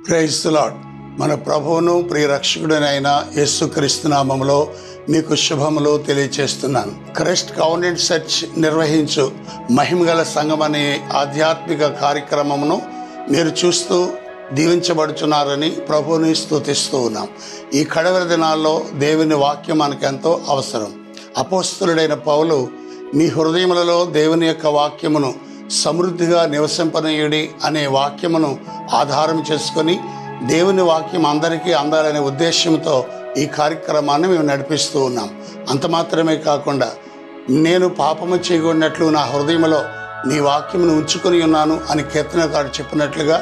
Praise the lord. మన ప్రభువును ప్రియరక్షకుడైన యేసుక్రీస్తు నామములో మీకు శుభములు తెలియచేస్తున్నాను. క్రైస్ట్ కౌంటెంట్ చర్చ్ నిర్వహించు మహిమగల సంఘం అనే ఆధ్యాత్మిక కార్యక్రమమును మీరు చూస్తూ దీవించబడుచున్నారని ప్రభువుని స్తుతిస్తూ ఉన్నాం. ఈ కడవరి దినాల్లో దేవుని వాక్యం మనకెంతో అవసరం. అపోస్తలుడైన పౌలు మీ హృదయములలో దేవుని యొక్క వాక్యమును సమృద్ధిగా నివసింపనీయుడి అనే వాక్యమును ఆధారం చేసుకొని దేవుని వాక్యం అందరికీ అందాలనే ఉద్దేశంతో ఈ కార్యక్రమాన్ని మేము నడిపిస్తూ ఉన్నాం. అంత మాత్రమే కాకుండా నేను పాపము చేయకూడనట్లు నా హృదయంలో నీ వాక్యమును ఉంచుకొని ఉన్నాను అని కీర్తనకారుడు చెప్పినట్లుగా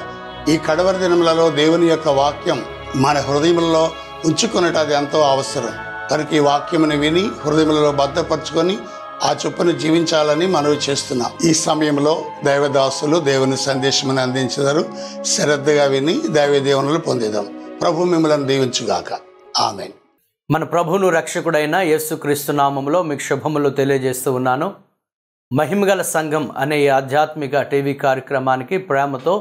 ఈ కడవరి దినములలో దేవుని యొక్క వాక్యం మన హృదయములలో ఉంచుకున్నట్టు అది ఎంతో అవసరం. కనుక ఈ వాక్యమును విని హృదయములలో భద్రపరచుకొని ఆ చొప్పున జీవించాలని మనవి చేస్తున్నాం. ఈ సమయంలో దైవదాసులు దేవుని సందేశమును అందించారు. శ్రద్ధగా విని దైవ దీవెనలు పొందేదాం. ప్రభు మిమ్మల్ని దీవించుగాక. ఆమేన్. మన ప్రభువును రక్షకుడైన యేసుక్రీస్తు నామములో మీకు శుభములు తెలియజేస్తూ ఉన్నాను. మహిమగల సంఘం అనే ఈ ఆధ్యాత్మిక టీవీ కార్యక్రమానికి ప్రేమతో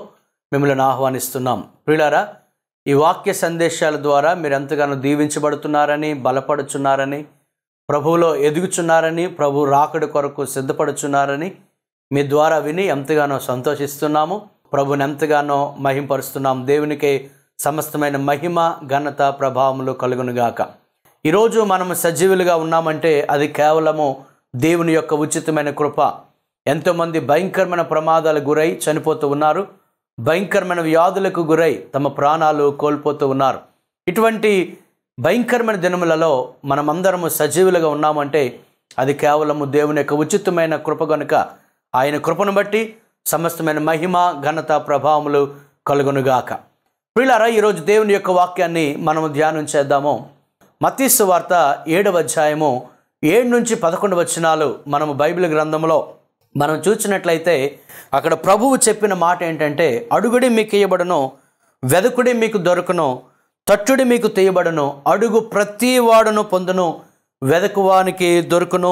మిమ్మల్ని ఆహ్వానిస్తున్నాం. ప్రియులారా, ఈ వాక్య సందేశాల ద్వారా మీరు ఎంతగానో దీవించబడుతున్నారని, బలపడుచున్నారని, ప్రభువులో ఎదుగుచున్నారని, ప్రభు రాకడ కొరకు సిద్ధపడుచున్నారని మీ ద్వారా విని ఎంతగానో సంతోషిస్తున్నాము. ప్రభుని ఎంతగానో మహింపరుస్తున్నాం. దేవునికే సమస్తమైన మహిమ, ఘనత, ప్రభావములు కలుగునుగాక. ఈరోజు మనము సజీవులుగా ఉన్నామంటే అది కేవలము దేవుని యొక్క ఉచితమైన కృప. ఎంతోమంది భయంకరమైన ప్రమాదాలకు గురై చనిపోతూ ఉన్నారు. భయంకరమైన వ్యాధులకు గురై తమ ప్రాణాలు కోల్పోతూ ఉన్నారు. ఇటువంటి భయంకరమైన దినములలో మనమందరము సజీవులుగా ఉన్నామంటే అది కేవలము దేవుని యొక్క ఉచితమైన కృప కనుక ఆయన కృపను బట్టి సమస్తమైన మహిమ, ఘనత, ప్రభావములు కలుగునుగాక. ప్రియులారా, ఈరోజు దేవుని యొక్క వాక్యాన్ని మనము ధ్యానం చేద్దాము. మత్తయి సువార్త 7వ అధ్యాయము 7 నుంచి 11 వచనాలు మనము బైబిల్ గ్రంథంలో మనం చూసినట్లయితే అక్కడ ప్రభువు చెప్పిన మాట ఏంటంటే, అడుగుడి మీకు ఇయ్యబడును, వెదకుడి మీకు దొరకును, తట్టుడి మీకు తీయబడును, అడుగు ప్రతి వాడును పొందును, వెదకువానికి దొరుకును,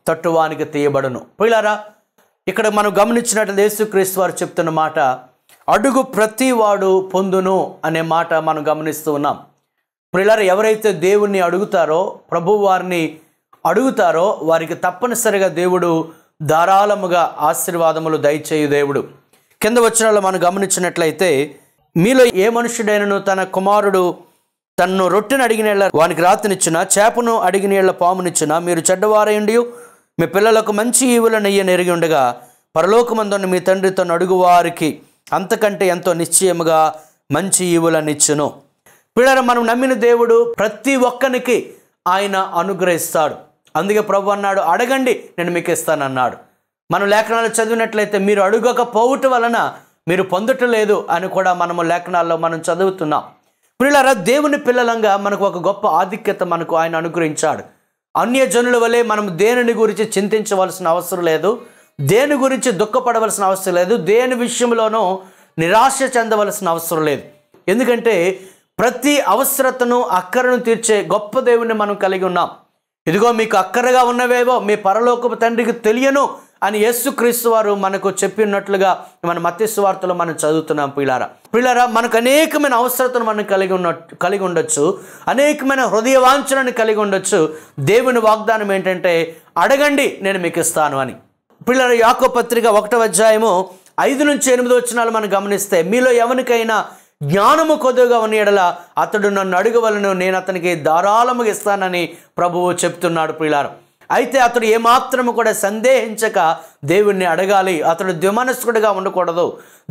తట్టువానికి తీయబడును. ప్రియులారా, ఇక్కడ మనం గమనించినట్లయితే యేసుక్రీస్తు వారు చెప్తున్న మాట అడుగు ప్రతి వాడు పొందును అనే మాట మనం గమనిస్తూ ఉన్నాం. ప్రియులారా, ఎవరైతే దేవుణ్ణి అడుగుతారో, ప్రభు వారిని అడుగుతారో వారికి తప్పనిసరిగా దేవుడు ధారాళముగా ఆశీర్వాదములు దయచేయు దేవుడు. కింద వచనాల్లో మనం గమనించినట్లయితే, మీలో ఏ మనుషుడైనను తన కుమారుడు తన్ను రొట్టెను అడిగిన వానికి రాతినిచ్చిన, చేపను అడిగిన పామునిచ్చిన, మీరు చెడ్డవారయుండి మీ పిల్లలకు మంచి ఈవులను నెయ్యని ఎరిగి ఉండగా పరలోకమందున్న మీ తండ్రి తను అడుగు వారికి అంతకంటే ఎంతో నిశ్చయముగా మంచి ఈవులనిచ్చును. పిల్లలు, మనం నమ్మిన దేవుడు ప్రతి ఒక్కరికి ఆయన అనుగ్రహిస్తాడు. అందుకే ప్రభు అన్నాడు, అడగండి నేను మీకు ఇస్తానన్నాడు. మనం లేఖనాలు చదివినట్లయితే మీరు అడుగకపోవటం వలన మీరు పొందటం లేదు అని కూడా మనము లేఖనాల్లో మనం చదువుతున్నాం. ప్రియులారా, దేవుని పిల్లలంగా మనకు ఒక గొప్ప ఆధిక్యత మనకు ఆయన అనుగ్రహించాడు. అన్యజనుల వలె మనం దేనిని గురించి చింతించవలసిన అవసరం లేదు, దేని గురించి దుఃఖపడవలసిన అవసరం లేదు, దేని విషయంలోనూ నిరాశ చెందవలసిన అవసరం లేదు. ఎందుకంటే ప్రతి అవసరతను, అక్కరను తీర్చే గొప్ప దేవుణ్ణి మనం కలిగి ఉన్నాం. ఇదిగో మీకు అక్కరగా ఉన్నవేవో మీ పరలోకపు తండ్రికి తెలియను అని యేసుక్రీస్తు వారు మనకు చెప్పినట్లుగా మన మత్తయి సువార్తలో మనం చదువుతున్నాం. ప్రియులారా, మనకు అనేకమైన అవసరతను మనం కలిగి ఉండొచ్చు, అనేకమైన హృదయ వాంఛనని కలిగి ఉండొచ్చు. దేవుని వాగ్దానం ఏంటంటే అడగండి నేను మీకు ఇస్తాను అని. ప్రియులారా, యాకోబు పత్రిక 1వ అధ్యాయము 5 నుంచి 8 వచనాలు మనం గమనిస్తే, మీలో ఎవరికైనా జ్ఞానము కొద్దుగా ఉన్న ఎడల అతడు నన్ను అడగవలను, నేను అతనికి ధారాళముగా ఇస్తానని ప్రభువు చెప్తున్నాడు. ప్రియులారా, అయితే అతడు ఏమాత్రము కూడా సందేహించక దేవుణ్ణి అడగాలి. అతడు ద్విమనస్కుడిగా ఉండకూడదు.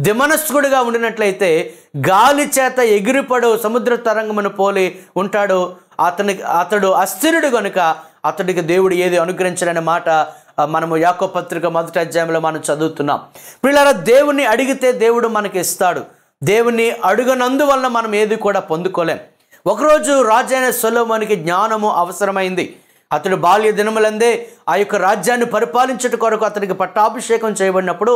ద్విమనస్కుడిగా ఉండినట్లయితే గాలి చేత ఎగిరిపడు సముద్ర తరంగమును పోలి ఉంటాడు. అతడు అస్థిరుడు కనుక అతడికి దేవుడు ఏది అనుగ్రహించడనే మాట మనము యాకోబు పత్రిక 1వ అధ్యాయంలో మనం చదువుతున్నాం. ప్రియులారా, దేవుణ్ణి అడిగితే దేవుడు మనకి ఇస్తాడు. దేవుణ్ణి అడుగనందువల్ల మనం ఏది కూడా పొందుకోలేం. ఒకరోజు రాజైన సొలొమోనుకి జ్ఞానము అవసరమైంది. అతడు బాల్య దినములందే ఆ యొక్క రాజ్యాన్ని పరిపాలించుట కొరకు అతనికి పట్టాభిషేకం చేయబడినప్పుడు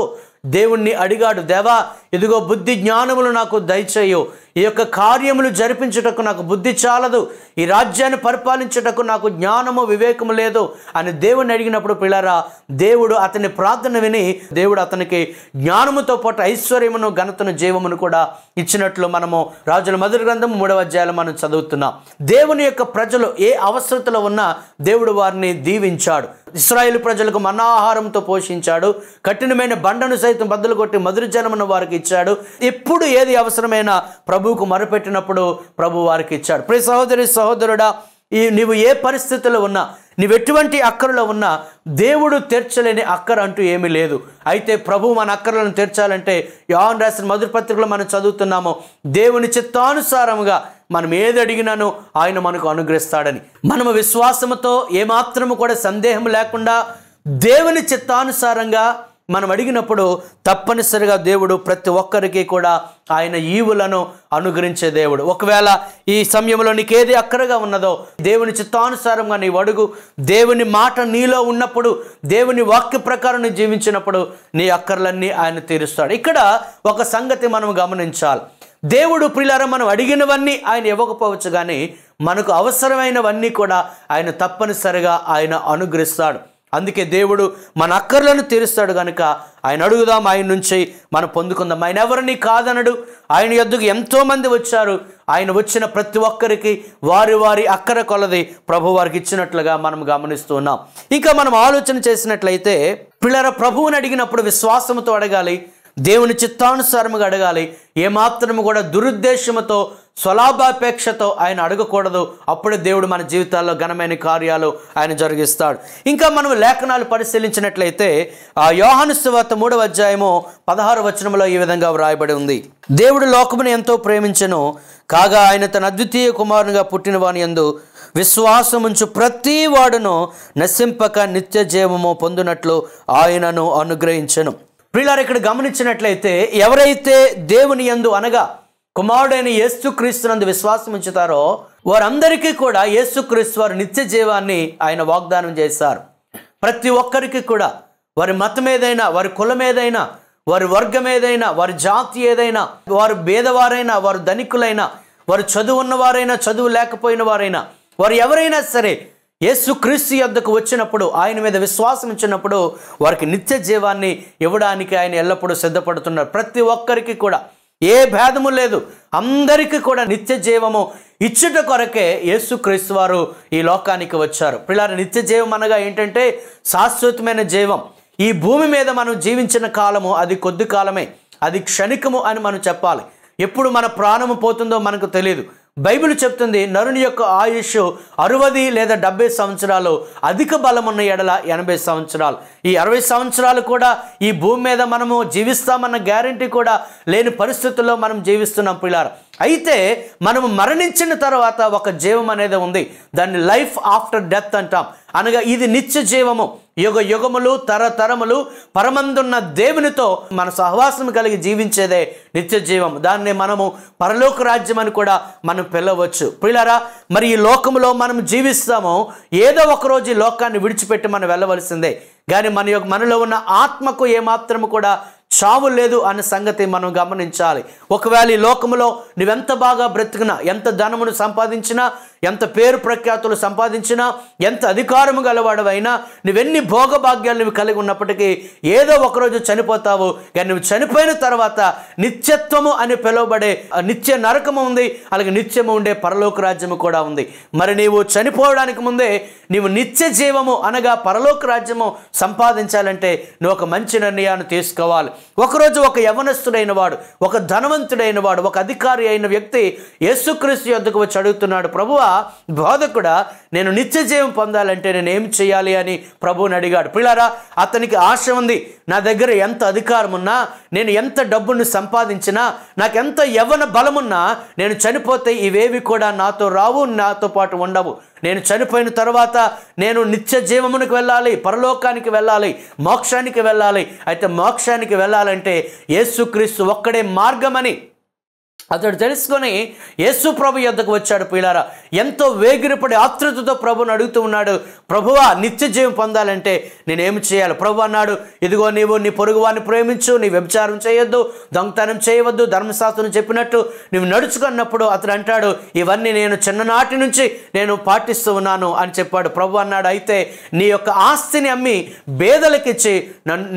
దేవుణ్ణి అడిగాడు, దేవా ఇదిగో బుద్ధి జ్ఞానములు నాకు దయచేయు, ఈ యొక్క కార్యములు జరిపించుటకు నాకు బుద్ధి చాలదు, ఈ రాజ్యాన్ని పరిపాలించుటకు నాకు జ్ఞానము వివేకము లేదు అని దేవుని అడిగినప్పుడు పిల్లరా, దేవుడు అతని ప్రార్థన విని దేవుడు అతనికి జ్ఞానముతో పాటు ఐశ్వర్యమును, ఘనతను, జీవమును కూడా ఇచ్చినట్లు మనము రాజుల మొదటి గ్రంథం 3వ అధ్యాయంలో మనం చదువుతున్నాం. దేవుని యొక్క ప్రజలు ఏ అవసరతలో ఉన్నా దేవుడు వారిని దీవించాడు. ఇశ్రాయేలు ప్రజలకు మన్నాహారంతో పోషించాడు. కఠినమైన బండను సైతం బద్దలు కొట్టి మధుర జలమును వారికి ఇచ్చాడు. ఎప్పుడు ఏది అవసరమైనా ప్రభువుకు మొరపెట్టినప్పుడు ప్రభు వారికి ఇచ్చాడు. ప్రియ సహోదరి సహోదరుడా, నీవు ఏ పరిస్థితిలో ఉన్నా, నీవు ఎటువంటి అక్కరలో ఉన్నా దేవుడు తీర్చలేని అక్కర అంటూ ఏమీ లేదు. అయితే ప్రభు మన అక్కరలను తీర్చాలంటే యోహాను రాసిన మొదటి పత్రికలో మనం చదువుతున్నాము, దేవుని చిత్తానుసారముగా మనం ఏది అడిగినానో ఆయన మనకు అనుగ్రహిస్తాడని. మనము విశ్వాసముతో ఏమాత్రము కూడా సందేహం లేకుండా దేవుని చిత్తానుసారంగా మనం అడిగినప్పుడు తప్పనిసరిగా దేవుడు ప్రతి ఒక్కరికి కూడా ఆయన ఈవులను అనుగ్రహించే దేవుడు. ఒకవేళ ఈ సమయంలో నీకేది అక్కరగా ఉన్నదో దేవుని చిత్తానుసారంగా నీవు అడుగు. దేవుని మాట నీలో ఉన్నప్పుడు, దేవుని వాక్య ప్రకారం నీ జీవించినప్పుడు నీ అక్కర్లన్నీ ఆయన తీరుస్తాడు. ఇక్కడ ఒక సంగతి మనం గమనించాలి. దేవుడు ప్రియులారా, మనం అడిగినవన్నీ ఆయన ఇవ్వకపోవచ్చు, కానీ మనకు అవసరమైనవన్నీ కూడా ఆయన తప్పనిసరిగా ఆయన అనుగ్రహిస్తాడు. అందుకే దేవుడు మన అక్కర్లను తీరుస్తాడు కనుక ఆయన అడుగుదాం, ఆయన నుంచి మనం పొందుకుందాం. ఆయన ఎవరిని కాదనడు. ఆయన యొద్దకు ఎంతోమంది వచ్చారు. ఆయన వచ్చిన ప్రతి ఒక్కరికి వారి వారి అక్కర కొలది ప్రభు వారికి ఇచ్చినట్లుగా మనం గమనిస్తూ ఉన్నాం. ఇంకా మనం ఆలోచన చేసినట్లయితే పిల్లల, ప్రభువుని అడిగినప్పుడు విశ్వాసంతో అడగాలి, దేవుని చిత్తానుసారముగా అడగాలి. ఏమాత్రము కూడా దురుద్దేశముతో, స్వలాభాపేక్షతో ఆయన అడగకూడదు. అప్పుడే దేవుడు మన జీవితాల్లో ఘనమైన కార్యాలు ఆయన జరిగిస్తాడు. ఇంకా మనం లేఖనాలు పరిశీలించినట్లయితే యోహాను సువార్త 3వ అధ్యాయము 16వ వచనంలో ఈ విధంగా వ్రాయబడి ఉంది, దేవుడు లోకమును ఎంతో ప్రేమించెను, కాగా ఆయన తన అద్వితీయ కుమారునిగా పుట్టిన వాని యందు విశ్వాసముంచు ప్రతి వాడును నశింపక నిత్య జీవము పొందునట్లు ఆయనను అనుగ్రహించెను. ప్రియులారా, ఇక్కడ గమనించినట్లయితే ఎవరైతే దేవుని యందు అనగా కుమారుడైన యేసుక్రీస్తునందు విశ్వాసం ఉంచుతారో వారందరికీ కూడా యేసుక్రీస్తు వారు నిత్య జీవాన్ని ఆయన వాగ్దానం చేశారు. ప్రతి ఒక్కరికి కూడా, వారి మతం ఏదైనా, వారి కులం ఏదైనా, వారి వర్గం ఏదైనా, వారి జాతి ఏదైనా, వారు భేదవారైనా, వారు ధనికులైనా, వారు చదువు ఉన్నవారైనా, చదువు లేకపోయిన వారైనా, వారు ఎవరైనా సరే యేసుక్రీస్తు యొద్దకు వచ్చినప్పుడు, ఆయన మీద విశ్వాసం ఇచ్చినప్పుడు వారికి నిత్య జీవాన్ని ఇవ్వడానికి ఆయన ఎల్లప్పుడూ సిద్ధపడుతున్నారు. ప్రతి ఒక్కరికి కూడా ఏ భేదము లేదు. అందరికీ కూడా నిత్య జీవము ఇచ్చుట కొరకే యేసుక్రీస్తు వారు ఈ లోకానికి వచ్చారు. పిల్లల, నిత్య జీవం అనగా ఏంటంటే శాశ్వతమైన జీవం. ఈ భూమి మీద మనం జీవించిన కాలము అది కొద్ది కాలమే, అది క్షణికము అని మనం చెప్పాలి. ఎప్పుడు మన ప్రాణము పోతుందో మనకు తెలియదు. బైబిల్ చెప్తుంది, నరుని యొక్క ఆయుష్ 60 లేదా 70 సంవత్సరాలు, అధిక బలమున్న ఎడల 80 సంవత్సరాలు. ఈ 60 సంవత్సరాలు కూడా ఈ భూమి మీద మనము జీవిస్తామన్న గ్యారంటీ కూడా లేని పరిస్థితుల్లో మనం జీవిస్తున్నాం పిల్లారు. అయితే మనము మరణించిన తర్వాత ఒక జీవం అనేది ఉంది. దాన్ని లైఫ్ ఆఫ్టర్ డెత్ అంటాం. అనగా ఇది నిత్య జీవము. యుగ యుగములు, తరతరములు పరమందున్న దేవునితో మన సహవాసం కలిగి జీవించేదే నిత్య జీవం. దాన్ని మనము పరలోక రాజ్యం అని కూడా మనం పిలవచ్చు. ప్రియులారా, మరి ఈ లోకములో మనం జీవిస్తామో ఏదో ఒకరోజు ఈ లోకాన్ని విడిచిపెట్టి మనం వెళ్ళవలసిందే. కానీ మనలో ఉన్న ఆత్మకు ఏమాత్రము కూడా చావు లేదు అనే సంగతి మనం గమనించాలి. ఒకవేళ ఈ లోకములో నువ్వెంత బాగా బ్రతికినా, ఎంత ధనమును సంపాదించినా, ఎంత పేరు ప్రఖ్యాతులు సంపాదించినా, ఎంత అధికారము గలవాడవైనా, నువ్వెన్ని భోగభాగ్యాలు నువ్వు కలిగి ఉన్నప్పటికీ ఏదో ఒకరోజు చనిపోతావు. కానీ నువ్వు చనిపోయిన తర్వాత నిత్యత్వము అని పిలువబడే నిత్య నరకము ఉంది, అలాగే నిత్యము ఉండే పరలోక రాజ్యము కూడా ఉంది. మరి నీవు చనిపోవడానికి ముందే నీవు నిత్య జీవము అనగా పరలోక రాజ్యము సంపాదించాలంటే నువ్వు ఒక మంచి నిర్ణయాన్ని తీసుకోవాలి. ఒకరోజు ఒక యవనస్తుడైన వాడు, ఒక ధనవంతుడైన వాడు, ఒక అధికారి అయిన వ్యక్తి యేసుక్రీస్తు యొద్దకు వచ్చి అడుగుతున్నాడు, ప్రభువా, బోధకుడా, నేను నిత్య జీవం పొందాలంటే నేను ఏం చేయాలి అని ప్రభువుని అడిగాడు. పిల్లారా, అతనికి ఆశ ఉంది. నా దగ్గర ఎంత అధికారం ఉన్నా, నేను ఎంత డబ్బును సంపాదించినా, నాకెంత యవ్వన బలమున్నా, నేను చనిపోతే ఇవేవి కూడా నాతో రావు, నాతో పాటు ఉండవు. నేను చనిపోయిన తర్వాత నేను నిత్య జీవమునికి వెళ్ళాలి, పరలోకానికి వెళ్ళాలి, మోక్షానికి వెళ్ళాలి. అయితే మోక్షానికి వెళ్ళాలంటే యేసుక్రీస్తు ఒక్కడే మార్గమని అతడు తెలుసుకొని యేసు ప్రభు యొద్దకు వచ్చాడు. ప్రియులారా, ఎంతో వేగిరపడి ఆతృతతో ప్రభుని అడుగుతూ ఉన్నాడు, ప్రభువా నిత్య జీవం పొందాలంటే నేనేమి చేయాలి? ప్రభు అన్నాడు, ఇదిగో నీవు నీ పొరుగువాన్ని ప్రేమించు, నీ వ్యభిచారం చేయొద్దు, దొంగతనం చేయవద్దు, ధర్మశాస్త్రం చెప్పినట్టు నువ్వు నడుచుకున్నప్పుడు అతడు అంటాడు, ఇవన్నీ నేను చిన్ననాటి నుంచి నేను పాటిస్తూ ఉన్నాను అని చెప్పాడు. ప్రభు అన్నాడు, అయితే నీ యొక్క ఆస్తిని అమ్మి పేదలకిచ్చి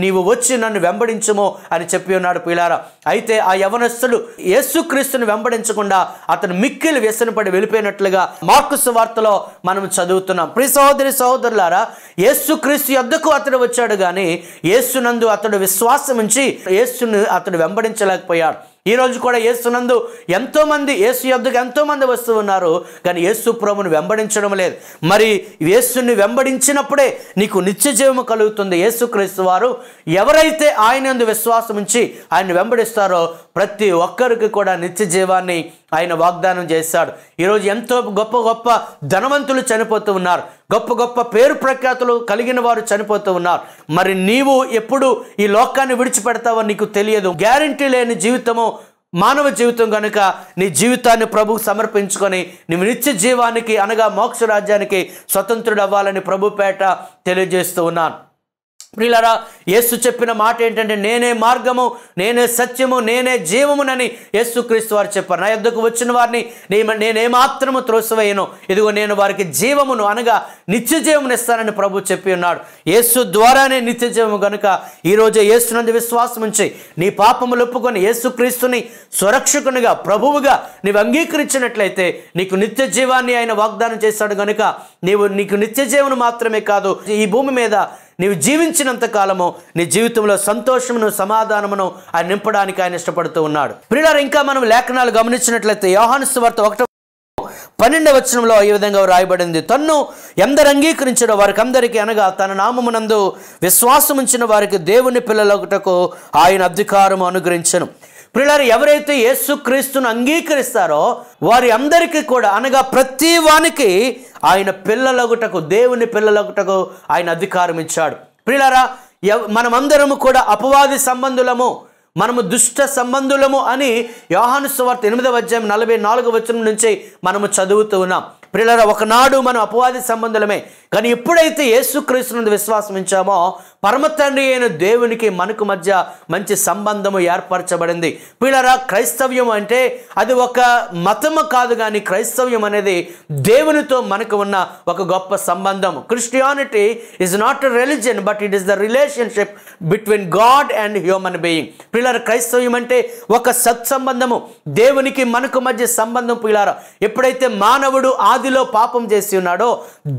నీవు వచ్చి నన్ను వెంబడించుము అని చెప్పి ఉన్నాడు. ప్రియులారా, అయితే ఆ యవనస్తుడు యేసుక్రీస్తుని వెంబడించకుండా అతను మిక్కిలి వ్యసనపడి వెళ్ళిపోయినట్లుగా మార్కు సువార్తలో మనం చదువుతున్నాం. ప్రియ సహోదరి సహోదరులారా, యేసుక్రీస్తు యొద్దకు అతడు వచ్చాడు కానీ యేసునందు అతడు విశ్వాసం ఉంచి యేసుని అతడు వెంబడించలేకపోయాడు. ఈ రోజు కూడా యేసునందు ఎంతోమంది, యేసు యొద్దకు ఎంతోమంది వస్తూ ఉన్నారు కానీ యేసు ప్రభువుని వెంబడించడం లేదు. మరి యేసుని వెంబడించినప్పుడే నీకు నిత్య జీవము కలుగుతుంది. యేసుక్రీస్తు వారు ఎవరైతే ఆయన యందు విశ్వాసం ఉంచి ఆయన వెంబడిస్తారో ప్రతి ఒక్కరికి కూడా నిత్య జీవాన్ని ఆయన వాగ్దానం చేశాడు. ఈరోజు ఎంతో గొప్ప గొప్ప ధనవంతులు చనిపోతూ ఉన్నారు, గొప్ప గొప్ప పేరు ప్రఖ్యాతులు కలిగిన వారు చనిపోతూ ఉన్నారు. మరి నీవు ఎప్పుడు ఈ లోకాన్ని విడిచిపెడతావో నీకు తెలియదు. గ్యారంటీ లేని జీవితము మానవ జీవితం కనుక నీ జీవితాన్ని ప్రభువుకు సమర్పించుకొని నీవు నిత్య జీవానికి అనగా మోక్ష రాజ్యానికి స్వతంత్రుడు అవ్వాలని ప్రభు పేట తెలియజేస్తూ ఉన్నాను. ప్రియులారా, యేసు చెప్పిన మాట ఏంటంటే, నేనే మార్గము, నేనే సత్యము, నేనే జీవమునని యేసుక్రీస్తు వారు చెప్పారు. నా యొద్దకు వచ్చిన వారిని నేనేమాత్రము త్రోసివేయను, ఇదిగో నేను వారికి జీవమును అనగా నిత్య జీవమును ఇస్తానని ప్రభు చెప్పి ఉన్నాడు. యేసు ద్వారానే నిత్య జీవము కనుక ఈరోజు యేసునందు విశ్వాసం ఉంచి నీ పాపములు ఒప్పుకొని యేసుక్రీస్తుని సురక్షకునిగా ప్రభువుగా నీవు అంగీకరించినట్లయితే నీకు నిత్య జీవాన్ని ఆయన వాగ్దానం చేశాడు. కనుక నీకు నిత్య జీవను మాత్రమే కాదు, ఈ భూమి మీద నీవు జీవించినంత కాలము నీ జీవితంలో సంతోషమును సమాధానమును ఆయన నింపడానికి ఆయన ఇష్టపడుతూ ఉన్నాడు. ప్రియులారా, ఇంకా మనం లేఖనాలు గమనించినట్లయితే యోహాను సువార్త 1:12 వచనంలో ఈ విధంగా రాయబడింది, తన్ను ఎందరు అంగీకరించడో వారికి అందరికీ అనగా తన నామమునందు విశ్వాసం ఉంచిన వారికి దేవుని పిల్లలగుటకు ఆయన అధికారము అనుగ్రహించెను. ప్రియులారా, ఎవరైతే యేసుక్రీస్తును అంగీకరిస్తారో వారి అందరికీ కూడా అనగా ప్రతి వానికి ఆయన పిల్లలగుటకు, దేవుని పిల్లలగుటకు ఆయన అధికారం ఇచ్చాడు. ప్రియులారా, మనమందరము కూడా అపవాది సంబంధులము, మనము దుష్ట సంబంధులము అని యోహాను సువార్త 8:44 వచనం నుంచి మనము చదువుతూ ఉన్నాం. ప్రియులారా, ఒకనాడు మనం అపవాది సంబంధులమే, కానీ ఎప్పుడైతే యేసుక్రీస్తునందు విశ్వాసం ఉంచామో పరమ తండ్రి అయిన దేవునికి మనకు మధ్య మంచి సంబంధము ఏర్పరచబడింది. ప్రియులారా, క్రైస్తవ్యం అంటే అది ఒక మతము కాదు, కానీ క్రైస్తవ్యం అనేది దేవునితో మనకు ఉన్న ఒక గొప్ప సంబంధం. Christianity is not a religion but it is the relationship between God and human being. ప్రియులారా, క్రైస్తవ్యం అంటే ఒక సత్సంబంధము, దేవునికి మనకు మధ్య సంబంధం. ప్రియులారా, ఎప్పుడైతే మానవుడు ఆదిలో పాపం చేసి ఉన్నాడో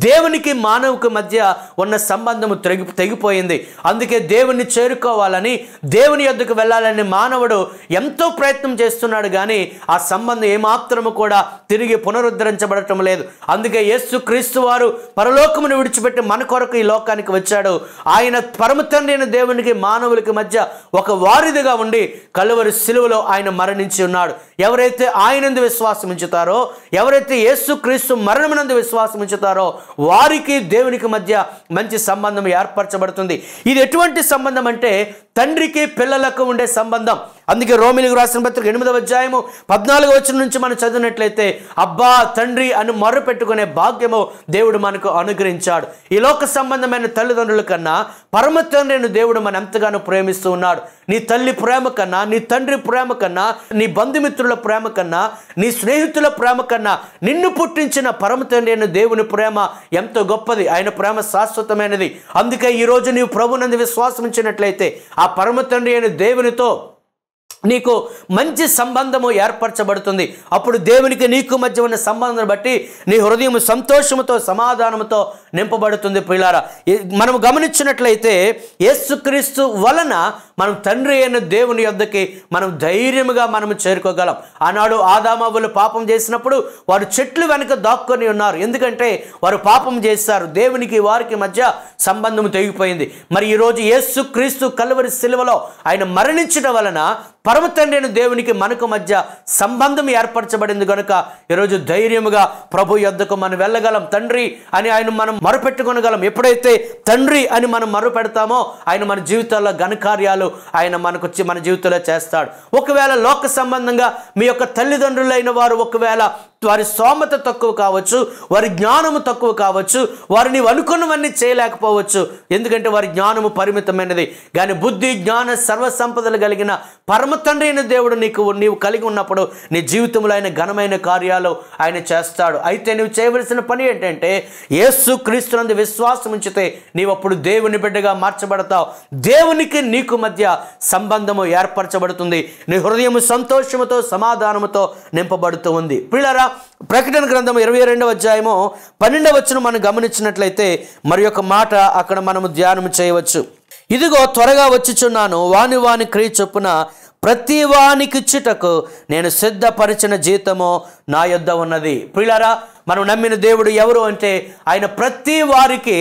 దేవునికి మానవుకి మధ్య ఉన్న సంబంధము తెగిపోయింది. అందుకే దేవుణ్ణి చేరుకోవాలని, దేవుని యొద్దకు వెళ్ళాలని మానవుడు ఎంతో ప్రయత్నం చేస్తున్నాడు, కానీ ఆ సంబంధం ఏమాత్రము కూడా తిరిగి పునరుద్ధరించబడటం లేదు. అందుకే యేసుక్రీస్తు వారు పరలోకమును విడిచిపెట్టి మన కొరకు ఈ లోకానికి వచ్చాడు. ఆయన పరమ తండ్రి అయిన దేవునికి మానవులకి మధ్య ఒక వారిదిగా ఉండి కలువరి సిలువలో ఆయన మరణించి ఉన్నాడు. ఎవరైతే ఆయనందు విశ్వాసం ఉంచుతారో, ఎవరైతే యేసుక్రీస్తు మరణమునందు విశ్వాసం ఉంచుతారో వారికి దేవునికి మధ్య మంచి సంబంధం ఏర్పరచబడుతుంది. ఇది ఎటువంటి సంబంధం అంటే తండ్రికి పిల్లలకు ఉండే సంబంధం. అందుకే రోమీయులకు రాసిన పత్రిక 8:14 వచనం నుంచి మనం చదివినట్లయితే అబ్బా తండ్రి అని మొర్ర పెట్టుకునే భాగ్యము దేవుడు మనకు అనుగ్రహించాడు. ఈ లోక సంబంధమైన తల్లిదండ్రుల కన్నా పరమ తండ్రిని దేవుడు మనం ఎంతగానో ప్రేమిస్తూ ఉన్నాడు. నీ తల్లి ప్రేమ కన్నా, నీ తండ్రి ప్రేమ కన్నా, నీ బంధుమిత్రుల ప్రేమ కన్నా, నీ స్నేహితుల ప్రేమ కన్నా నిన్ను పుట్టించిన పరమ తండ్రి అయిన దేవుని ప్రేమ ఎంతో గొప్పది. ఆయన ప్రేమ శాశ్వతమైనది. అందుకే ఈరోజు నీవు ప్రభునందు విశ్వాసం ఉంచినట్లయితే ఆ పరమ తండ్రి అయిన దేవునితో నీకు మంచి సంబంధము ఏర్పరచబడుతుంది. అప్పుడు దేవునికి నీకు మధ్య ఉన్న సంబంధం బట్టి నీ హృదయం సంతోషముతో సమాధానముతో నింపబడుతుంది. ప్రియులారా, మనం గమనించినట్లయితే యేసుక్రీస్తు వలన మనం తండ్రి అయిన దేవుని యొద్దకి మనం ధైర్యముగా మనము చేరుకోగలం. ఆనాడు ఆదామవ్వలు పాపం చేసినప్పుడు వారు చెట్లు వెనుక దాక్కొని ఉన్నారు. ఎందుకంటే వారు పాపం చేశారు, దేవునికి వారికి మధ్య సంబంధం తెగిపోయింది. మరి ఈరోజు యేసుక్రీస్తు కలువరి సిలువలో ఆయన మరణించడం వలన పరమ తండ్రి అయిన దేవునికి మనకు మధ్య సంబంధం ఏర్పరచబడింది కనుక ఈరోజు ధైర్యముగా ప్రభు యొద్దకు మనం వెళ్ళగలం. తండ్రి అని ఆయన మనం మొరపెట్టుకొనగలం. ఎప్పుడైతే తండ్రి అని మనం మొరపెడతామో ఆయన మన జీవితాల్లో ఘనకార్యాలు ఆయన మన జీవితంలో చేస్తాడు. ఒకవేళ లోక సంబంధంగా మీ యొక్క తల్లిదండ్రులైన వారు ఒకవేళ వారి స్తోమత తక్కువ కావచ్చు, వారి జ్ఞానము తక్కువ కావచ్చు, వారు నీవు అనుకున్నవన్నీ చేయలేకపోవచ్చు. ఎందుకంటే వారి జ్ఞానము పరిమితమైనది. కానీ బుద్ధి జ్ఞాన సర్వసంపదలు కలిగిన పరమ తండ్రి అయిన దేవుడు నీవు కలిగి ఉన్నప్పుడు నీ జీవితంలో ఆయన ఘనమైన కార్యాలు ఆయన చేస్తాడు. అయితే నువ్వు చేయవలసిన పని ఏంటంటే యేసు క్రీస్తునందు విశ్వాసం ఉంచితే నీవు అప్పుడు దేవుని బిడ్డగా మార్చబడతావు. దేవునికి నీకు మధ్య సంబంధము ఏర్పరచబడుతుంది. నీ హృదయము సంతోషముతో సమాధానముతో నింపబడుతూ ఉంది. పిల్లరా, ప్రకటన గ్రంథం 22వ అధ్యాయము 12వ వచనం మనం గమనించినట్లయితే మరి ఒక మాట అక్కడ మనము ధ్యానం చేయవచ్చు. ఇదిగో త్వరగా వచ్చుచున్నాను, వాని క్రియ చొప్పున ప్రతి వానికిచ్చుటకు నేను సిద్ధపరిచిన జీతము నా యొద్ద ఉన్నది. ప్రియులారా, మనం నమ్మిన దేవుడు ఎవరు అంటే ఆయన ప్రతి వారికి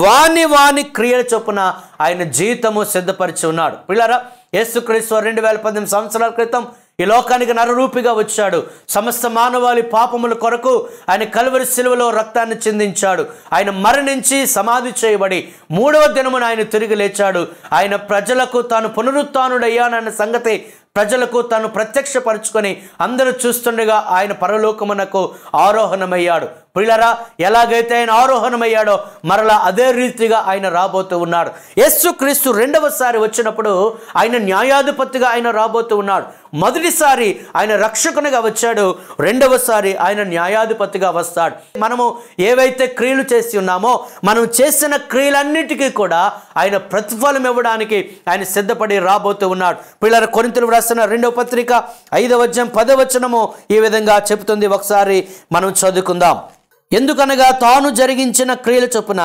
వాని క్రియల చొప్పున ఆయన జీతము సిద్ధపరిచి ఉన్నాడు. ప్రియులారా, యేసుక్రీస్తు 2018 సంవత్సరాల క్రితం ఈ లోకానికి నరరూపిగా వచ్చాడు. సమస్త మానవాళి పాపముల కొరకు ఆయన కల్వరి శిలువలో రక్తాన్ని చిందించాడు. ఆయన మరణించి సమాధి చేయబడి 3వ దినమున ఆయన తిరిగి లేచాడు. ఆయన ప్రజలకు తాను పునరుత్థానుడయ్యానన్న సంగతి ప్రజలకు తాను ప్రత్యక్షపరుచుకొని అందరూ చూస్తుండగా ఆయన పరలోకమునకు ఆరోహణమయ్యాడు. ప్రియులారా, ఎలాగైతే ఆయన ఆరోహణమయ్యాడో మరలా అదే రీతిగా ఆయన రాబోతూ ఉన్నాడు. యేసుక్రీస్తు రెండవసారి వచ్చినప్పుడు ఆయన న్యాయాధిపతిగా ఆయన రాబోతూ ఉన్నాడు. మొదటిసారి ఆయన రక్షకునిగా వచ్చాడు, రెండవసారి ఆయన న్యాయాధిపతిగా వస్తాడు. మనము ఏవైతే క్రియలు చేసి ఉన్నామో మనం చేసిన క్రియలన్నిటికీ కూడా ఆయన ప్రతిఫలం ఇవ్వడానికి ఆయన సిద్ధపడి రాబోతూ ఉన్నాడు. పిల్లల కొరింథీయులకు రాసిన 2వ పత్రిక 5వ అధ్యాయం 10వ వచనము ఈ విధంగా చెబుతుంది. ఒకసారి మనం చదువుకుందాం. ఎందుకనగా తాను జరిగించిన క్రియల చొప్పున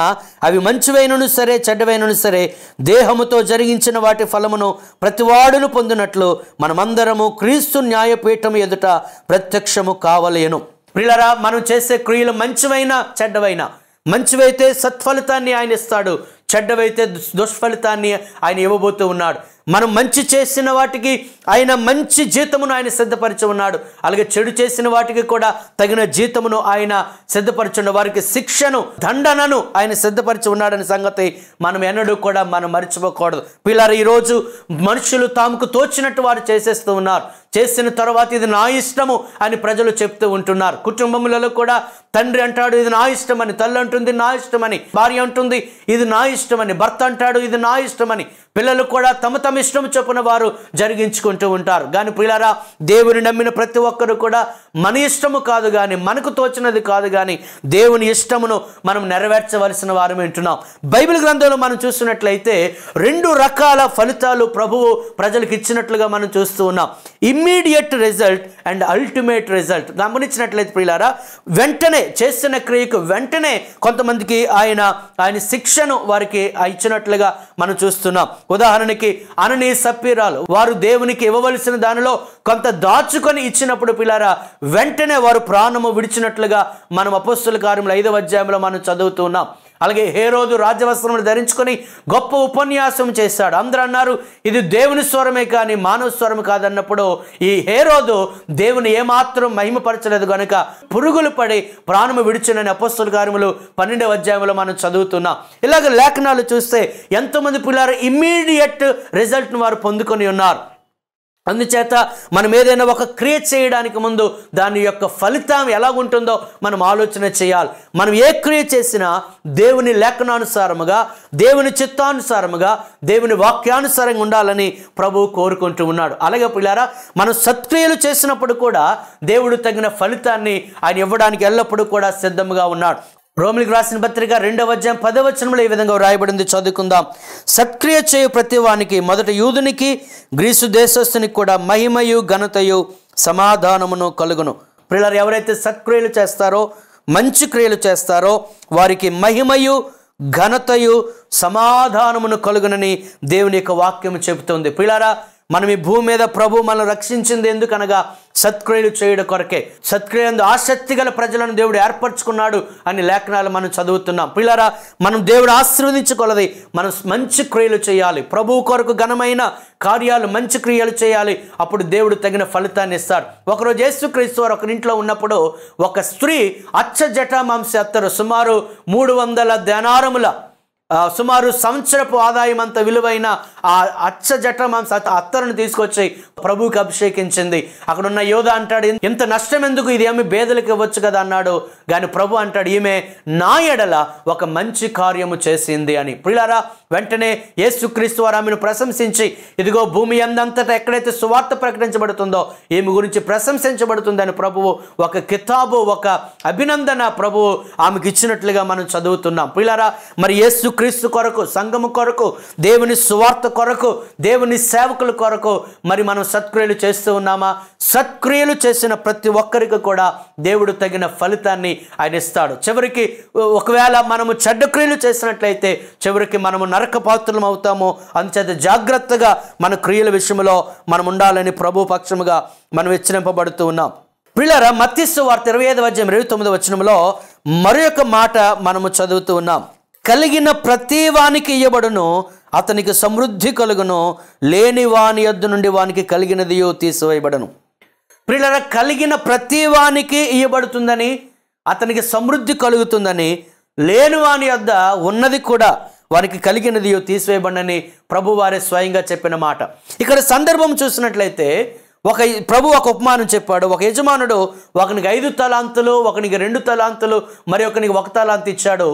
అవి మంచివైనను సరే చెడ్డవైనను సరే దేహముతో జరిగించిన వాటి ఫలమును ప్రతివాడును పొందినట్లు మనమందరము క్రీస్తు న్యాయపీఠము ఎదుట ప్రత్యక్షము కావలేను. ప్రియులారా, మనం చేసే క్రియలు మంచివైనా చెడ్డవైనా, మంచివైతే సత్ఫలితాన్ని ఆయన ఇస్తాడు, చెడ్డవైతే దుష్ఫలితాన్ని ఆయన ఇవ్వబోతూ ఉన్నాడు. మనం మంచి చేసిన వాటికి ఆయన మంచి జీతమును ఆయన సిద్ధపరిచి ఉన్నాడు. అలాగే చెడు చేసిన వాటికి కూడా తగిన జీతమును ఆయన సిద్ధపరిచిన వారికి శిక్షను దండనను ఆయన సిద్ధపరిచి ఉన్నాడనే సంగతి మనం ఎన్నడూ కూడా మనం మర్చిపోకూడదు. పిల్లలు, ఈరోజు మనుషులు తాముకు తోచినట్టు వారు చేసేస్తూ ఉన్నారు. చేసిన తర్వాత ఇది నా ఇష్టము అని ప్రజలు చెప్తూ ఉంటున్నారు. కుటుంబములలో కూడా తండ్రి అంటాడు ఇది నా ఇష్టమని, తల్లి అంటుంది నా ఇష్టమని, భార్య అంటుంది ఇది నా ఇష్టమని, భర్త అంటాడు ఇది నా ఇష్టమని, పిల్లలు కూడా తమ తమ ఇష్టం చొప్పున వారు జరిగించుకుంటూ ఉంటారు. కానీ పిల్లరా, దేవుని నమ్మిన ప్రతి ఒక్కరు కూడా మన ఇష్టము కాదు కానీ, మనకు తోచినది కాదు కానీ దేవుని ఇష్టమును మనం నెరవేర్చవలసిన వారు వింటున్నాం. బైబిల్ గ్రంథంలో మనం చూసినట్లయితే 2 రకాల ఫలితాలు ప్రభువు ప్రజలకు ఇచ్చినట్లుగా మనం చూస్తూ ఉన్నాం. Immediate result and ultimate result. గమనించినట్లయితే ప్రియులారా, వెంటనే చేసిన క్రియకు వెంటనే కొంతమందికి ఆయన శిక్షను వారికి ఇచ్చినట్లుగా మనం చూస్తున్నాం. ఉదాహరణకి అననీ సప్పీరాలు వారు దేవునికి ఇవ్వవలసిన దానిలో కొంత దాచుకొని ఇచ్చినప్పుడు పిల్లారా వెంటనే వారు ప్రాణము విడిచినట్లుగా మనం అపోస్తలుల కార్యములు 5వ అధ్యాయంలో మనం చదువుతూ ఉన్నాం. అలాగే హేరోదు రాజవస్త్రములు ధరించుకొని గొప్ప ఉపన్యాసం చేశాడు. అందరూ అన్నారు ఇది దేవుని స్వరమే కానీ మానవ స్వరం కాదన్నప్పుడు ఈ హేరోదు దేవుని ఏమాత్రం మహిమపరచలేదు కనుక పురుగులు పడి ప్రాణము విడిచినని అపోస్తలుల కార్యములు 12వ అధ్యాయంలో మనం చదువుతున్నాం. ఇలాగ లేఖనాలు చూస్తే ఎంతోమంది పిల్లలు ఇమ్మీడియట్ రిజల్ట్ను వారు పొందుకొని ఉన్నారు. అందుచేత మనం ఏదైనా ఒక క్రియ చేయడానికి ముందు దాని యొక్క ఫలితం ఎలా ఉంటుందో మనం ఆలోచన చేయాలి. మనం ఏ క్రియ చేసినా దేవుని లేఖనానుసారముగా, దేవుని చిత్తానుసారముగా, దేవుని వాక్యానుసారంగా ఉండాలని ప్రభువు కోరుకుంటూ ఉన్నాడు. అలాగే పిల్లారా, మనం సత్క్రియలు చేసినప్పుడు కూడా దేవుడు తగిన ఫలితాన్ని ఆయన ఇవ్వడానికి ఎల్లప్పుడూ కూడా సిద్ధంగా ఉన్నాడు. రోమిలికి రాసిన పత్రిక 2వ అధ్యాయం 10వ వచనంలో ఈ విధంగా రాయబడింది, చదువుకుందాం. సత్క్రియ చేయు ప్రతి వానికి మొదట యూదునికి గ్రీసు దేశస్థునికి కూడా మహిమయు ఘనతయు సమాధానమును కలుగును. ప్రియులారా, ఎవరైతే సత్క్రియలు చేస్తారో, మంచి క్రియలు చేస్తారో వారికి మహిమయు ఘనతయు సమాధానమును కలుగునని దేవుని యొక్క వాక్యం చెబుతుంది. ప్రియులారా, మనం ఈ భూమి మీద ప్రభు మనల్ని రక్షించింది ఎందుకనగా సత్క్రియలు చేయడం కొరకే. సత్క్రియలు ఆసక్తి గల ప్రజలను దేవుడు ఏర్పరచుకున్నాడు అని లేఖనాలు మనం చదువుతున్నాం. పిల్లరా, మనం దేవుడు ఆశీర్వదించుకోలది మనం మంచి క్రియలు చేయాలి. ప్రభువు కొరకు ఘనమైన కార్యాలు, మంచి క్రియలు చేయాలి. అప్పుడు దేవుడు తగిన ఫలితాన్ని ఇస్తాడు. ఒకరోజు యేసుక్రీస్తు వారు ఒకరింట్లో ఉన్నప్పుడు ఒక స్త్రీ అచ్చ జటామాంసి అత్తరు సుమారు 300 దేనారముల సుమారు సంవత్సరపు ఆదాయం అంత విలువైన ఆ అచ్చ జట మాంస అత్తరును తీసుకొచ్చి ప్రభువుకి అభిషేకించింది. అక్కడ ఉన్న యోధ అంటాడు, ఇంత నష్టం ఎందుకు, ఇది ఏమి బేదలకు ఇవ్వచ్చు కదా అన్నాడు. కానీ ప్రభు అంటాడు, ఈమె నా ఎడల ఒక మంచి కార్యము చేసింది అని. ప్రియులారా, వెంటనే యేసుక్రీస్తు వారు ఆమెను ప్రశంసించి, ఇదిగో భూమి అందంతటా ఎక్కడైతే సువార్త ప్రకటించబడుతుందో ఈమె గురించి ప్రశంసించబడుతుందని ప్రభువు ఒక కితాబు, ఒక అభినందన ప్రభువు ఆమెకు ఇచ్చినట్లుగా మనం చదువుతున్నాం. ప్రియులారా, మరి యేసుక్రీస్తు కొరకు, సంఘము కొరకు, దేవుని సువార్త కొరకు, దేవుని సేవకుల కొరకు మరి మనం సత్క్రియలు చేస్తూ ఉన్నామా? సత్క్రియలు చేసిన ప్రతి ఒక్కరికి కూడా దేవుడు తగిన ఫలితాన్ని ఆయన ఇస్తాడు. చివరికి ఒకవేళ మనము చెడ్డ క్రియలు చేసినట్లయితే చివరికి మనము నరక పాత్రలం అవుతాము. అందుచేత జాగ్రత్తగా మన క్రియల విషయంలో మనం ఉండాలని ప్రభు పక్షముగా మనం హెచ్చరింపబడుతూ ఉన్నాం. ప్రియులారా, మత్తయి సువార్త 25:29 మరొక మాట మనము చదువుతూ ఉన్నాం. కలిగిన ప్రతి వానికి ఇయ్యబడును, అతనికి సమృద్ధి కలుగును, లేని వాని యొద్ద నుండి వానికి కలిగినదియో తీసివేయబడను. ప్రియులారా, కలిగిన ప్రతి వానికి ఇయ్యబడుతుందని, అతనికి సమృద్ధి కలుగుతుందని, లేని వాని యొద్ద ఉన్నది కూడా వారికి కలిగినదియో తీసివేయబడని ప్రభు వారే స్వయంగా చెప్పిన మాట. ఇక్కడ సందర్భం చూసినట్లయితే ప్రభు ఒక ఉపమానం చెప్పాడు. ఒక యజమానుడు ఒకనికి 5 తలాంతులు, ఒకనికి 2 తలాంతులు, మరి ఒకనికి 1 తలాంతు ఇచ్చాడు.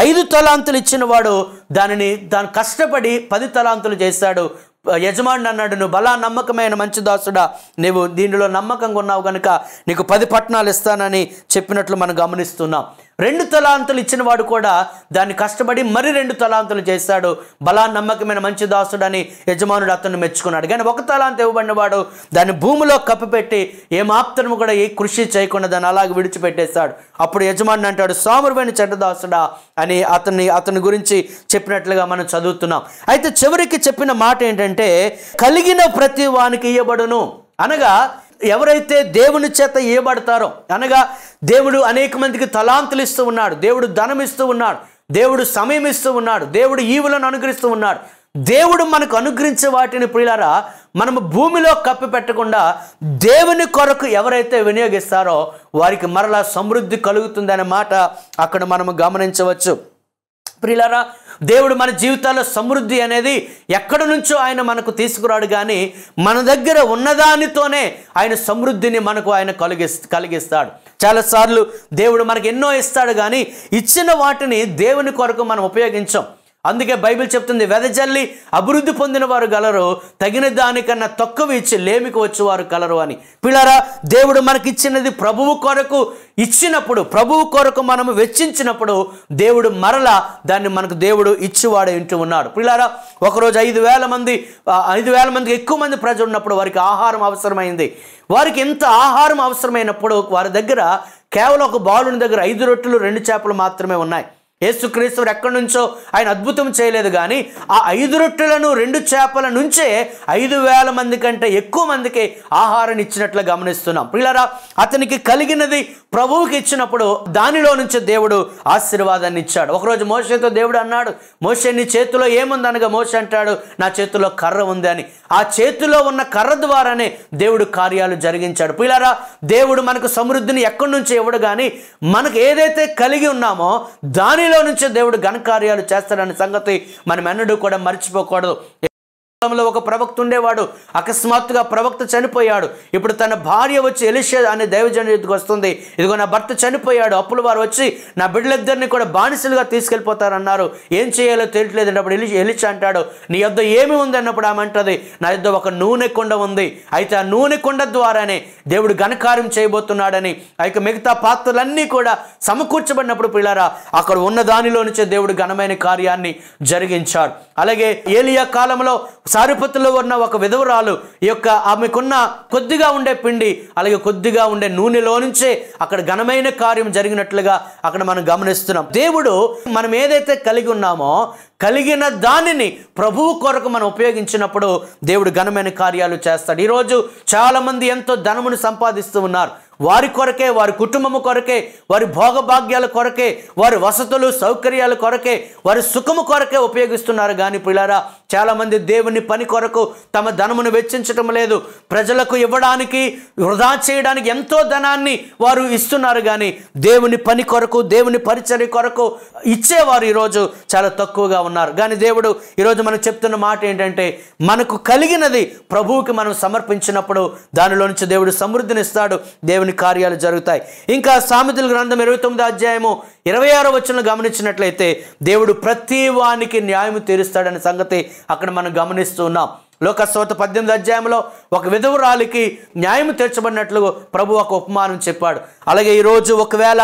5 తలాంతులు ఇచ్చిన వాడు దాన్ని కష్టపడి 10 తలాంతులు చేశాడు. యజమానుడు అన్నాడు, నువ్వు బలా నమ్మకమైన మంచి దాసుడా, నీవు దీనిలో నమ్మకంగా ఉన్నావు కనుక నీకు 10 పట్టణాలు ఇస్తానని చెప్పినట్లు మనం గమనిస్తున్నాం. 2 తలాంతులు ఇచ్చిన వాడు కూడా దాన్ని కష్టపడి మరి 2 తలాంతులు చేశాడు. బలా నమ్మకమైన మంచి దాసుడని యజమానుడు అతన్ని మెచ్చుకున్నాడు. కానీ 1 తలాంతు ఇవ్వబడిన వాడు దాన్ని భూమిలో కప్పిపెట్టి ఏమాత్రము కూడా ఏ కృషి చేయకుండా దాన్ని అలాగే విడిచిపెట్టేశాడు. అప్పుడు యజమానుడు అంటాడు, సోమరువైన చెడ్డ దాసుడా అని అతని గురించి చెప్పినట్లుగా మనం చదువుతున్నాం. అయితే చివరికి చెప్పిన మాట ఏంటంటే, కలిగిన ప్రతి వానికి ఇయ్యబడును అనగా, ఎవరైతే దేవుని చేత ఇయ్యబడతారో, అనగా దేవుడు అనేక మందికి తలాంతులు ఇస్తూ ఉన్నాడు, దేవుడు ధనం ఇస్తూ ఉన్నాడు, దేవుడు సమయం ఇస్తూ ఉన్నాడు, దేవుడు ఈవులను అనుగ్రహిస్తూ ఉన్నాడు. దేవుడు మనకు అనుగ్రహించే వాటిని ప్రియులారా మనము భూమిలో కప్పి పెట్టకుండా దేవుని కొరకు ఎవరైతే వినియోగిస్తారో వారికి మరలా సమృద్ధి కలుగుతుందనే మాట అక్కడ మనము గమనించవచ్చు. ప్రియులారా, దేవుడు మన జీవితాల్లో సమృద్ధి అనేది ఎక్కడి నుంచో ఆయన మనకు తీసుకురాడు, కానీ మన దగ్గర ఉన్నదానితోనే ఆయన సమృద్ధిని మనకు ఆయన కలిగిస్తాడు. చాలాసార్లు దేవుడు మనకు ఎన్నో ఇస్తాడు, కానీ ఇచ్చిన వాటిని దేవుని కొరకు మనం ఉపయోగించాం. అందుకే బైబిల్ చెప్తుంది, వెదజల్లి అభివృద్ధి పొందిన వారు గలరు, తగిన దానికన్నా తక్కువ ఇచ్చి లేమికి వచ్చేవారు కలరు అని. పిల్లరా, దేవుడు మనకి ఇచ్చినది ప్రభువు కొరకు ఇచ్చినప్పుడు, ప్రభువు కొరకు మనము వెచ్చించినప్పుడు దేవుడు మరలా దాన్ని మనకు దేవుడు ఇచ్చివాడే ఇంటూ ఉన్నాడు. పిల్లరా, ఒకరోజు 5,000 మందికి ఎక్కువ మంది ప్రజలు ఉన్నప్పుడు వారికి ఆహారం అవసరమైంది. వారికి ఎంత ఆహారం అవసరమైనప్పుడు వారి దగ్గర కేవలం ఒక బాలుని దగ్గర 5 రొట్టెలు 2 చేపలు మాత్రమే ఉన్నాయి. యేసుక్రీస్తు ఎక్కడి నుంచో ఆయన అద్భుతం చేయలేదు, కానీ ఆ 5 రొట్టెలను 2 చేపల నుంచే 5,000 మంది కంటే ఎక్కువ మందికి ఆహారాన్ని ఇచ్చినట్లు గమనిస్తున్నాం. పిల్లరా, అతనికి కలిగినది ప్రభువుకి ఇచ్చినప్పుడు దానిలో నుంచి దేవుడు ఆశీర్వాదాన్ని ఇచ్చాడు. ఒకరోజు మోషేతో దేవుడు అన్నాడు, మోషే నీ చేతిలో ఏముంది అనగా మోషే అంటాడు, నా చేతిలో కర్ర ఉంది అని. ఆ చేతిలో ఉన్న కర్ర ద్వారానే దేవుడు కార్యాలు జరిగించాడు. పిల్లరా, దేవుడు మనకు సమృద్ధిని ఎక్కడి నుంచి ఇవ్వడు, కానీ మనకు ఏదైతే కలిగి ఉన్నామో దానిలో నుంచి దేవుడు ఘనకార్యాలు చేస్తాడనే సంగతి మనం ఎన్నడూ కూడా మర్చిపోకూడదు. ఒక ప్రవక్త ఉండేవాడు, అకస్మాత్తుగా ప్రవక్త చనిపోయాడు. ఇప్పుడు తన భార్య వచ్చి ఎలీషా అనే దైవజనుడి ఎదుగుకు వస్తుంది, ఇదిగో నా భర్త చనిపోయాడు, అప్పుల వారు వచ్చి నా బిడ్డలిద్దరిని కూడా బానిసలుగా తీసుకెళ్ళిపోతారన్నారు, ఏం చేయాలో తెలియట్లేదు అన్నప్పుడు ఎలీషా అంటాడు, నీ యొద్ద ఏమి ఉంది అన్నప్పుడు ఆమె అంటది, నా యొద్ద ఒక నూనె కొండ ఉంది, అయితే ఆ నూనె కొండ ద్వారానే దేవుడు ఘనకార్యం చేయబోతున్నాడని. అయితే మిగతా పాత్రలన్నీ కూడా సమకూర్చబడినప్పుడు పిల్లారా అక్కడ ఉన్న దానిలో నుంచే దేవుడు ఘనమైన కార్యాన్ని జరిగించాడు. అలాగే ఏలియా కాలంలో సారిపత్తులో ఉన్న ఒక విధవరాలు ఆమెకున్న కొద్దిగా ఉండే పిండి అలాగే కొద్దిగా ఉండే నూనెలో నుంచే అక్కడ ఘనమైన కార్యం జరిగినట్లుగా అక్కడ మనం గమనిస్తున్నాం. దేవుడు మనం ఏదైతే కలిగి ఉన్నామో కలిగిన దానిని ప్రభువు కొరకు మనం ఉపయోగించినప్పుడు దేవుడు ఘనమైన కార్యాలు చేస్తాడు. ఈరోజు చాలామంది ఎంతో ధనమును సంపాదిస్తూ ఉన్నారు. వారి కొరకే, వారి కుటుంబము కొరకే, వారి భోగభాగ్యాల కొరకే, వారి వసతులు సౌకర్యాల కొరకే, వారి సుఖము కొరకే ఉపయోగిస్తున్నారు. కానీ పిల్లారా, చాలామంది దేవుని పని కొరకు తమ ధనమును వెచ్చించటం లేదు. ప్రజలకు ఇవ్వడానికి, వృధా చేయడానికి ఎంతో ధనాన్ని వారు ఇస్తున్నారు, కానీ దేవుని పని కొరకు, దేవుని పరిచర్య కొరకు ఇచ్చేవారు ఈరోజు చాలా తక్కువగా ఉన్నారు. కానీ దేవుడు ఈరోజు మనకు చెప్తున్న మాట ఏంటంటే, మనకు కలిగినది ప్రభువుకి మనం సమర్పించినప్పుడు దానిలో నుంచి దేవుడు సమృద్ధినిస్తాడు, దేవుని కార్యాలు జరుగుతాయి. ఇంకా సామెతల గ్రంథం 29వ అధ్యాయము 26వ వచనం గమనించినట్లయితే, దేవుడు ప్రతి వానికి న్యాయం తీరుస్తాడనే సంగతి అక్కడ మనం గమనిస్తూ ఉన్నాం. లోకస్వార్త 18వ అధ్యాయంలో ఒక విధవరాలికి న్యాయం తీర్చబడినట్లు ప్రభు ఒక ఉపమానం చెప్పాడు. అలాగే ఈరోజు ఒకవేళ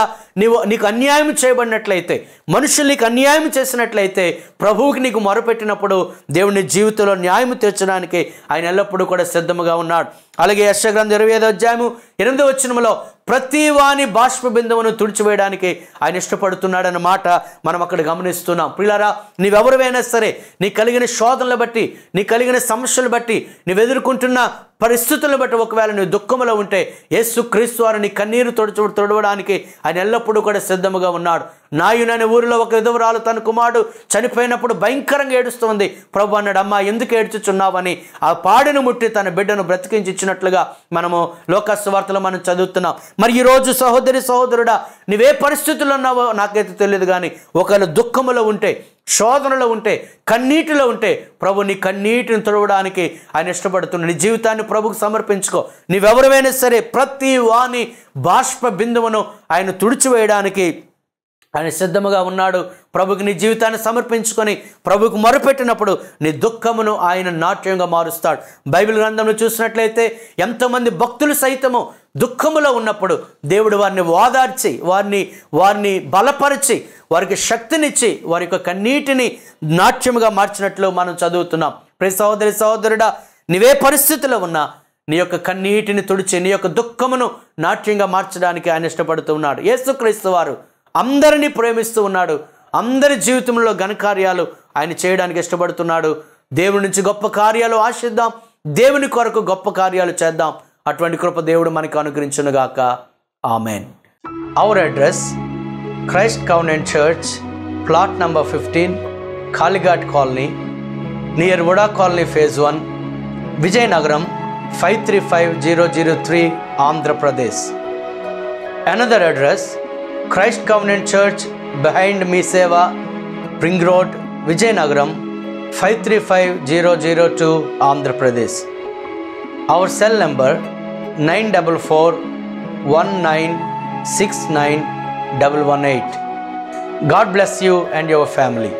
నీకు అన్యాయం చేయబడినట్లయితే, మనుషులు నీకు అన్యాయం చేసినట్లయితే, ప్రభువుకి నీకు మొరపెట్టినప్పుడు దేవుని జీవితంలో న్యాయం తీర్చడానికి ఆయన ఎల్లప్పుడూ కూడా సిద్ధముగా ఉన్నాడు. అలాగే యెషయా గ్రంథం 25వ అధ్యాయము 8వ వచనంలో ప్రతి వాని బాష్ప బిందువును తుడిచివేయడానికి ఆయన ఇష్టపడుతున్నాడన్న మాట మనం అక్కడ గమనిస్తున్నాం. ప్రియులారా, నీవెవరివైనా సరే, నీ కలిగిన శోధనలు బట్టి, నీ కలిగిన సమస్యలు బట్టి, నువ్వు ఎదుర్కొంటున్న పరిస్థితులను బట్టి ఒకవేళ నువ్వు దుఃఖంలో ఉంటే, యేసుక్రీస్తు వారు నీ కన్నీరు తొడవడానికి ఆయన ఎల్లప్పుడూ కూడా సిద్ధముగా ఉన్నాడు. నాయును అనే ఊరిలో ఒక విధవరాలు తన కుమారుడు చనిపోయినప్పుడు భయంకరంగా ఏడుస్తుంది. ప్రభు అన్నాడు, అమ్మా ఎందుకు ఏడ్చుచున్నావని ఆ పాడిని ముట్టి తన బిడ్డను బ్రతికించి ఇచ్చినట్లుగా మనము లోకస్వార్తలో మనం చదువుతున్నాం. మరి ఈరోజు సహోదరి సహోదరుడా, నువ్వే పరిస్థితుల్లో ఉన్నావో నాకైతే తెలియదు, కానీ ఒకవేళ దుఃఖములో ఉంటే, శోధనలో ఉంటే, కన్నీటిలో ఉంటే, ప్రభు నీ కన్నీటిని తుడవడానికి ఆయన ఇష్టపడుతున్నాడు. నీ జీవితాన్ని ప్రభుకు సమర్పించుకో. నీవెవరైనా సరే ప్రతి వాని బాష్ప బిందువును ఆయన తుడిచివేయడానికి ఆయన సిద్ధముగా ఉన్నాడు. ప్రభుకి నీ జీవితాన్ని సమర్పించుకొని ప్రభుకు మొరపెట్టినప్పుడు నీ దుఃఖమును ఆయన నాట్యంగా మారుస్తాడు. బైబిల్ గ్రంథంలో చూసినట్లయితే ఎంతోమంది భక్తులు సైతము దుఃఖములో ఉన్నప్పుడు దేవుడు వారిని ఓదార్చి, వారిని బలపరిచి, వారికి శక్తినిచ్చి, వారి యొక్క కన్నీటిని నాట్యముగా మార్చినట్లు మనం చదువుతున్నాం. ప్రియ సహోదరి సహోదరుడా, నీవే పరిస్థితిలో ఉన్నా నీ యొక్క కన్నీటిని తుడిచి, నీ యొక్క దుఃఖమును నాట్యంగా మార్చడానికి ఆయన ఇష్టపడుతూ ఉన్నాడు. యేసుక్రీస్తు వారు అందరినీ ప్రేమిస్తూ ఉన్నాడు. అందరి జీవితంలో ఘనకార్యాలు ఆయన చేయడానికి ఇష్టపడుతున్నాడు. దేవుడి నుంచి గొప్ప కార్యాలు ఆశిద్దాం, దేవుని కొరకు గొప్ప కార్యాలు చేద్దాం. అటువంటి కృప దేవుడు మనకు అనుగ్రహించునుగాక. Amen. Our address Christ covenant church, plot number 15, Kalighat colony, near VUDA colony, phase 1, Vizianagaram 535003, Andhra Pradesh. Another address Christ Covenant Church behind Me Seva, Ring Road, Vijayanagaram 535002, Andhra Pradesh. Our cell number 944196918. God bless you and your family.